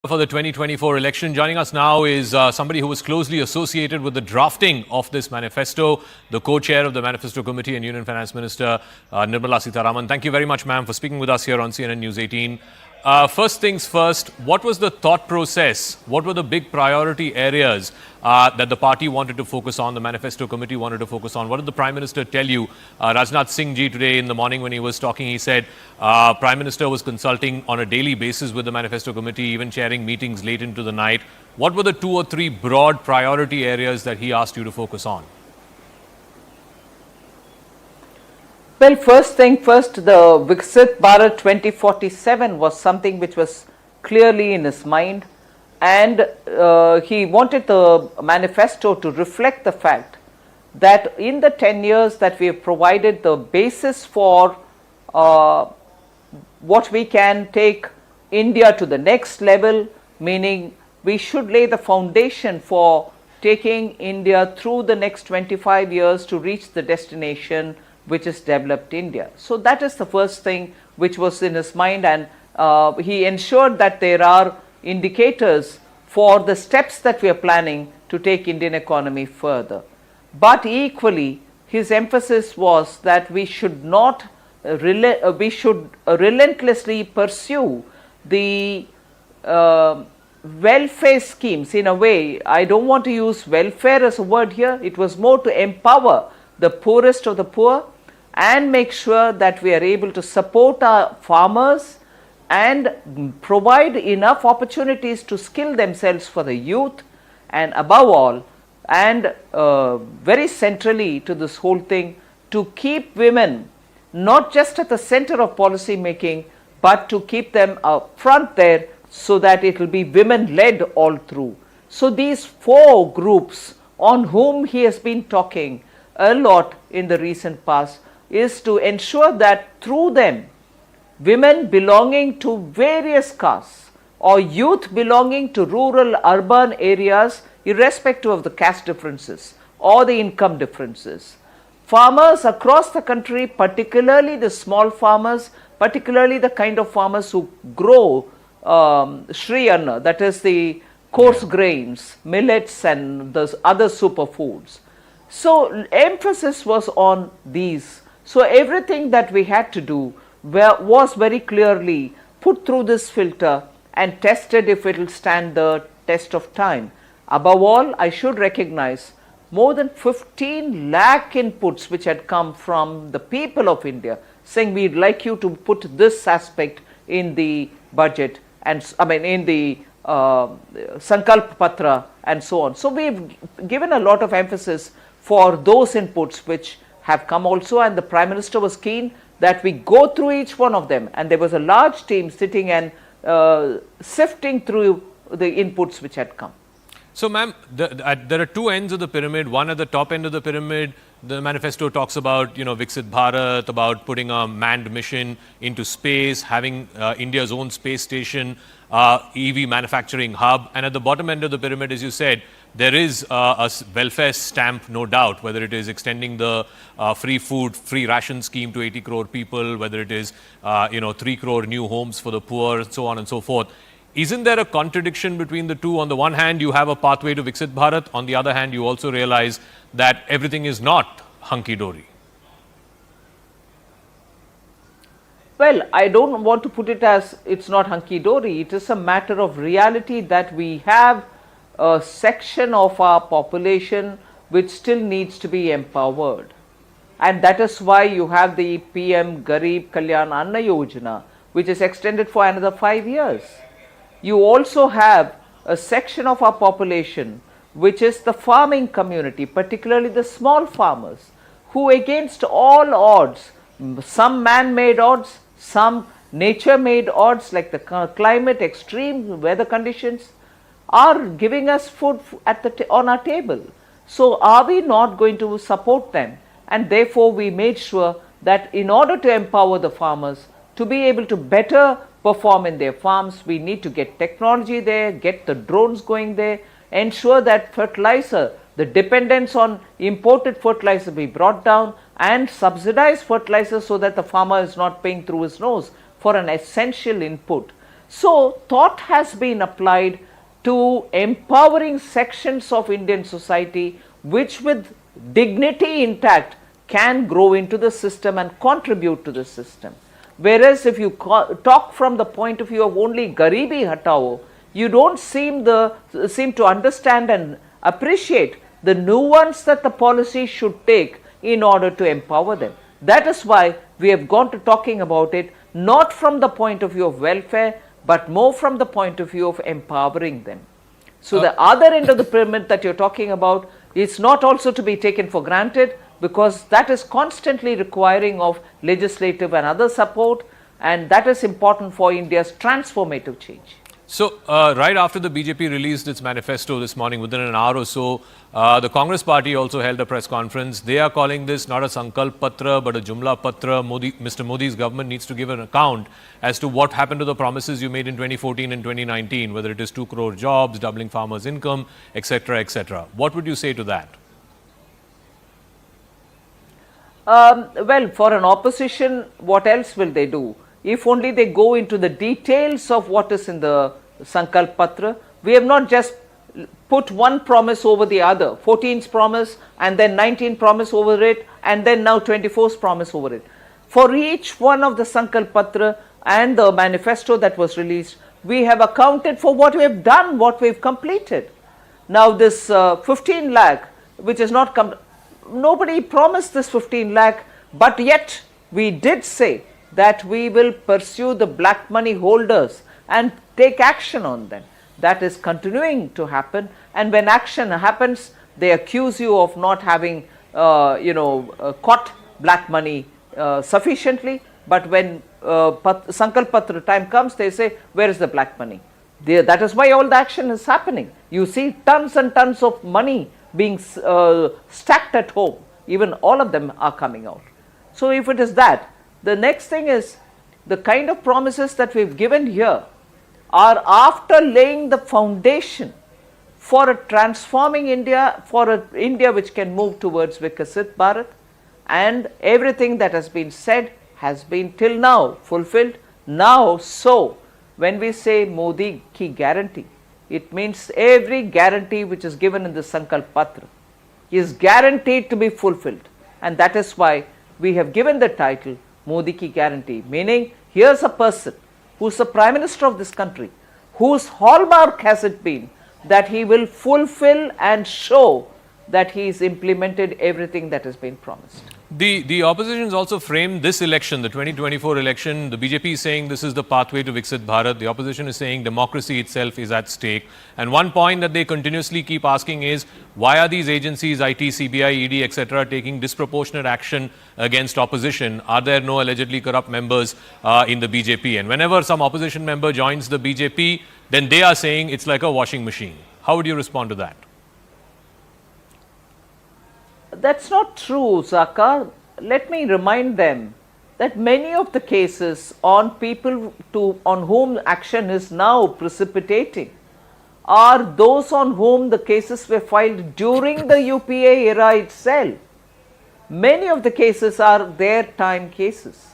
For the 2024 election. Joining us now is somebody who was closely associated with the drafting of this manifesto, the co-chair of the Manifesto Committee and Union Finance Minister Nirmala Sitharaman. Thank you very much, ma'am, for speaking with us here on CNN News 18. First things first, what was the thought process? What were the big priority areas that the party wanted to focus on, the Manifesto Committee wanted to focus on? What did the Prime Minister tell you? Rajnath Singh ji today in the morning when he was talking, he said Prime Minister was consulting on a daily basis with the Manifesto Committee, even chairing meetings late into the night. What were the 2 or 3 broad priority areas that he asked you to focus on? Well, first thing first, the Viksit Bharat 2047 was something which was clearly in his mind, and he wanted the manifesto to reflect the fact that in the 10 years that we have provided the basis for what we can take India to the next level, meaning we should lay the foundation for taking India through the next 25 years to reach the destination which is developed India. So that is the first thing which was in his mind, and he ensured that there are indicators for the steps that we are planning to take Indian economy further. But equally, his emphasis was that we should not relentlessly pursue the welfare schemes. In a way, I don't want to use welfare as a word here. It was more to empower the poorest of the poor and make sure that we are able to support our farmers and provide enough opportunities to skill themselves for the youth, and above all, and very centrally to this whole thing, to keep women not just at the center of policy making, but to keep them up front there so that it will be women led all through. So these 4 groups on whom he has been talking a lot in the recent past is to ensure that through them, women belonging to various castes or youth belonging to rural urban areas, irrespective of the caste differences or the income differences, farmers across the country, particularly the small farmers, particularly the kind of farmers who grow Shri Anna, that is the coarse grains, millets and the other superfoods. So emphasis was on these. So everything that we had to do was very clearly put through this filter and tested if it will stand the test of time. Above all, I should recognize more than 15 lakh inputs which had come from the people of India saying we'd like you to put this aspect in the budget, and I mean in the Sankalp Patra and so on. So we've given a lot of emphasis for those inputs which have come also, and the Prime Minister was keen that we go through each one of them, and there was a large team sitting and sifting through the inputs which had come. So, ma'am, there are 2 ends of the pyramid. One at the top end of the pyramid, the manifesto talks about, Viksit Bharat, about putting a manned mission into space, having India's own space station, EV manufacturing hub. And at the bottom end of the pyramid, as you said, there is a welfare stamp, no doubt, whether it is extending the free food, free ration scheme to 80 crore people, whether it is, 3 crore new homes for the poor, and so on and so forth. Isn't there a contradiction between the two? On the one hand, you have a pathway to Viksit Bharat. On the other hand, you also realize that everything is not hunky-dory. Well, I don't want to put it as it's not hunky-dory. It is a matter of reality that we have a section of our population which still needs to be empowered. And that is why you have the PM Garib Kalyan Anna Yojana, which is extended for another 5 years. You also have a section of our population which is the farming community, particularly the small farmers, who against all odds, some man-made odds, some nature-made odds like the climate, extreme weather conditions, are giving us food on our table. So are we not going to support them? And therefore we made sure that in order to empower the farmers to be able to better perform in their farms, we need to get technology there, get the drones going there, ensure that fertilizer, the dependence on imported fertilizer be brought down, and subsidize fertilizer so that the farmer is not paying through his nose for an essential input. So thought has been applied to empowering sections of Indian society which with dignity intact can grow into the system and contribute to the system. Whereas if you talk from the point of view of only Garibi Hatao, you don't seem to understand and appreciate the nuance that the policy should take in order to empower them. That is why we have gone to talking about it not from the point of view of welfare, but more from the point of view of empowering them. So the other end of the pyramid that you're talking about is not also to be taken for granted, because that is constantly requiring of legislative and other support, and that is important for India's transformative change. So, right after the BJP released its manifesto this morning, within an hour or so, the Congress party also held a press conference. They are calling this not a Sankalp Patra, but a Jumla Patra. Mr. Modi's government needs to give an account as to what happened to the promises you made in 2014 and 2019, whether it is 2 crore jobs, doubling farmers' income, etc., etc. What would you say to that? Well, for an opposition, what else will they do? If only they go into the details of what is in the Sankalp Patra. We have not just put one promise over the other, 14's promise and then 19 promise over it, and then now 24's promise over it. For each one of the Sankalp Patra and the manifesto that was released, we have accounted for what we have done, what we have completed. Now this 15 lakh, which is not come, nobody promised this 15 lakh, but yet we did say that we will pursue the black money holders and take action on them. That is continuing to happen, and when action happens, they accuse you of not having caught black money sufficiently, but when Sankalp Patra time comes, they say, where is the black money? That is why all the action is happening. You see tons and tons of money being stacked at home. Even all of them are coming out. So if it is that, the next thing is the kind of promises that we've given here are after laying the foundation for a transforming India, for an India which can move towards Viksit Bharat, and everything that has been said has been till now fulfilled. Now, so when we say Modi ki guarantee, it means every guarantee which is given in the Sankalp Patra is guaranteed to be fulfilled, and that is why we have given the title Modi ki guarantee, meaning here's a person who's the Prime Minister of this country, whose hallmark has it been that he will fulfill and show that he's implemented everything that has been promised. The opposition has also framed this election, the 2024 election. The BJP is saying this is the pathway to Viksit Bharat. The opposition is saying democracy itself is at stake. And one point that they continuously keep asking is, why are these agencies, IT, CBI, ED, etc., taking disproportionate action against opposition? Are there no allegedly corrupt members in the BJP? And whenever some opposition member joins the BJP, then they are saying it's like a washing machine. How would you respond to that? That's not true, Zaka. Let me remind them that many of the cases on people on whom action is now precipitating are those on whom the cases were filed during the UPA era itself. Many of the cases are their time cases.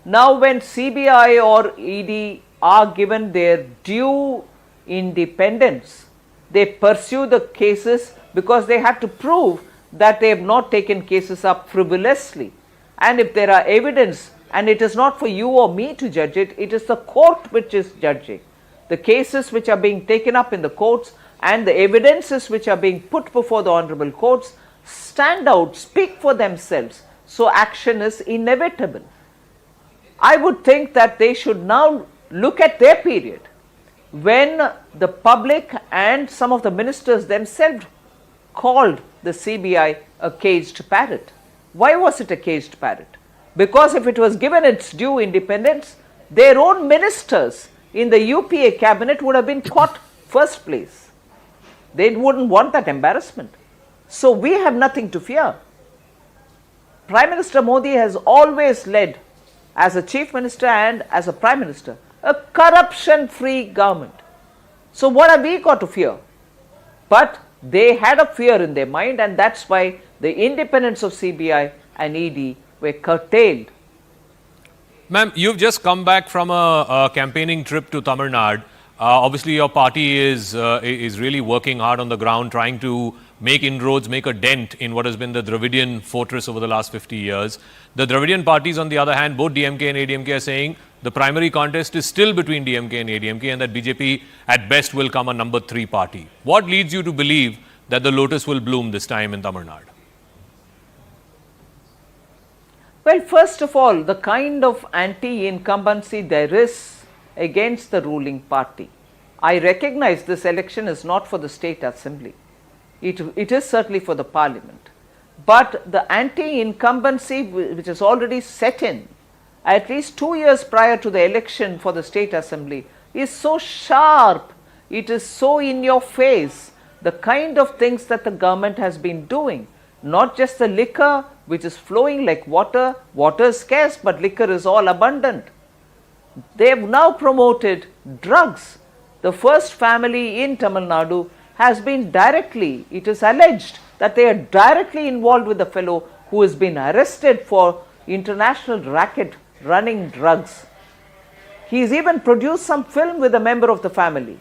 Now when CBI or ED are given their due independence, they pursue the cases because they have to prove that they have not taken cases up frivolously. And if there are evidence, and it is not for you or me to judge it, it is the court which is judging. The cases which are being taken up in the courts and the evidences which are being put before the honorable courts stand out, speak for themselves. So action is inevitable. I would think that they should now look at their period when the public and some of the ministers themselves called the CBI a caged parrot. Why was it a caged parrot? Because if it was given its due independence, their own ministers in the UPA cabinet would have been caught first place. They wouldn't want that embarrassment. So we have nothing to fear. Prime Minister Modi has always led, as a Chief Minister and as a Prime Minister, a corruption-free government. So what have we got to fear? But they had a fear in their mind, and that's why the independence of CBI and ED were curtailed. Ma'am, you've just come back from a campaigning trip to Tamil Nadu. Obviously, your party is really working hard on the ground, trying to make inroads, make a dent in what has been the Dravidian fortress over the last 50 years. The Dravidian parties, on the other hand, both DMK and ADMK are saying the primary contest is still between DMK and ADMK and that BJP at best will come a number 3 party. What leads you to believe that the lotus will bloom this time in Tamil Nadu? Well, first of all, the kind of anti-incumbency there is against the ruling party. I recognize this election is not for the state assembly. It is certainly for the parliament. But the anti-incumbency which is already set in at least 2 years prior to the election for the state assembly is so sharp, it is so in your face, the kind of things that the government has been doing. Not just the liquor which is flowing like water, water is scarce but liquor is all abundant. They have now promoted drugs. The first family in Tamil Nadu has been directly, it is alleged that they are directly involved with the fellow who has been arrested for international racket running drugs. He has even produced some film with a member of the family.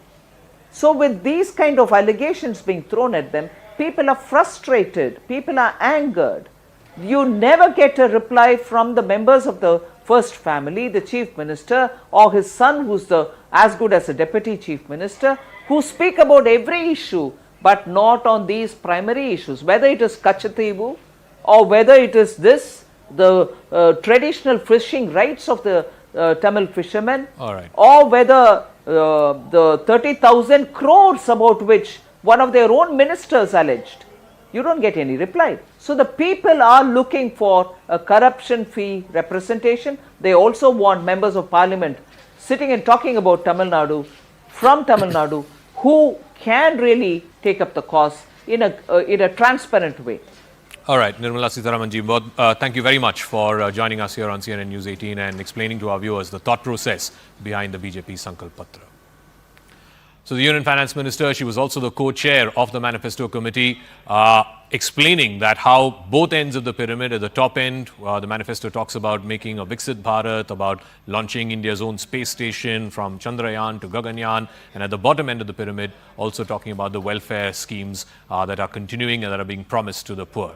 So with these kind of allegations being thrown at them, people are frustrated, people are angered. You never get a reply from the members of the first family, the chief minister or his son who's as good as a deputy chief minister, who speak about every issue but not on these primary issues, whether it is Kachativu or whether it is this, the traditional fishing rights of the Tamil fishermen, or whether the 30,000 crores about which one of their own ministers alleged. You don't get any reply. So the people are looking for a corruption-free representation. They also want members of parliament sitting and talking about Tamil Nadu, from Tamil Nadu, who can really take up the cause in a transparent way. All right, Nirmala Sitharaman ji, thank you very much for joining us here on CNN News 18 and explaining to our viewers the thought process behind the BJP Sankalp Patra. So the Union Finance Minister, she was also the co-chair of the Manifesto Committee, explaining that how both ends of the pyramid, at the top end, the Manifesto talks about making a Viksit Bharat, about launching India's own space station from Chandrayaan to Gaganyaan, and at the bottom end of the pyramid, also talking about the welfare schemes that are continuing and that are being promised to the poor.